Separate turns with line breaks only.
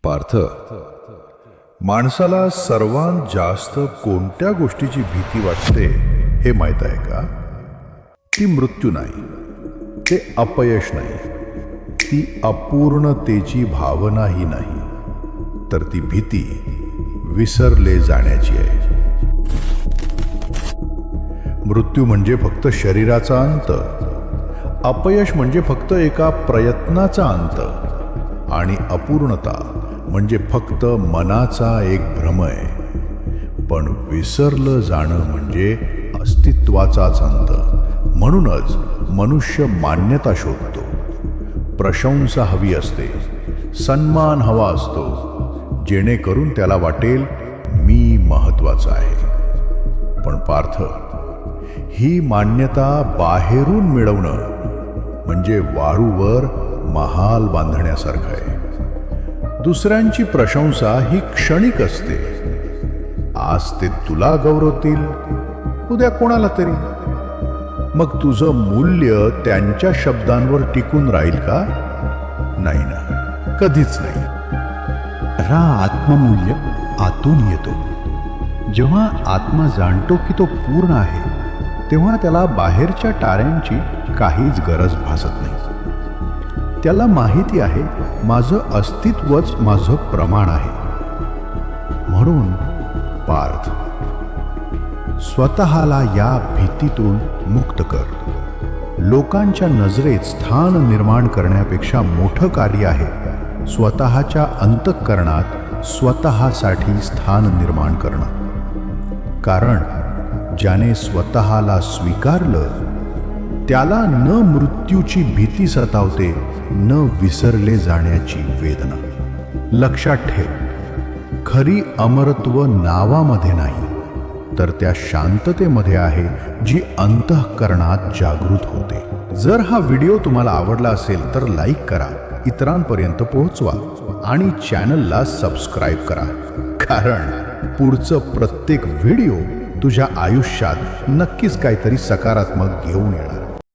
पार्थ, माणसाला सर्वात जास्त कोणत्या गोष्टीची भीती वाटते हे माहीत आहे का? ती मृत्यू नाही, ते अपयश नाही, ती अपूर्णतेची भावनाही नाही, तर ती भीती विसरले जाण्याची आहे. मृत्यू म्हणजे फक्त शरीराचा अंत, अपयश म्हणजे फक्त एका प्रयत्नाचा अंत, आणि अपूर्णता म्हणजे फक्त मनाचा एक भ्रम आहे. पण विसरलं जाणं म्हणजे अस्तित्वाचाच अंत. म्हणूनच मनुष्य मान्यता शोधतो, प्रशंसा हवी असते, सन्मान हवा असतो, जेणेकरून त्याला वाटेल मी महत्वाचा आहे. पण पार्थ, ही मान्यता बाहेरून मिळवणं म्हणजे वाळूवर महाल बांधण्यासारखं आहे. दुसऱ्यांची प्रशंसा ही क्षणिक असते. आज ते तुला गौरवतील, उद्या कोणाला तरी. मग तुझं मूल्य त्यांच्या शब्दांवर टिकून राहील का? नाही ना, कधीच नाही.
खरा आत्ममूल्य आतून येतो. जेव्हा आत्मा जाणतो की तो पूर्ण आहे, तेव्हा त्याला बाहेरच्या ताऱ्यांची काहीच गरज भासत नाही. त्याला माहिती आहे, माझं अस्तित्वच माझं प्रमाण आहे. म्हणून पार्थ, स्वतःला या भीतीतून मुक्त कर. लोकांच्या नजरेत स्थान निर्माण करण्यापेक्षा मोठं कार्य आहे स्वतःच्या अंतःकरणात स्वतःसाठी स्थान निर्माण करणं. कारण ज्याने स्वतःला स्वीकारलं, त्याला न मृत्यूची भीती सतावते, न विसरले जाण्याची वेदना. लक्षात ठेव, खरी अमरत्व नावामध्ये नाही, तर त्या शांततेमध्ये आहे जी अंतःकरणात जागृत होते. जर हा व्हिडिओ तुम्हाला आवडला असेल तर लाईक करा, इतरांपर्यंत पोहोचवा आणि चॅनलला सबस्क्राईब करा. कारण पुढचं प्रत्येक व्हिडिओ तुझ्या आयुष्यात नक्कीच काहीतरी सकारात्मक घेऊन येणार.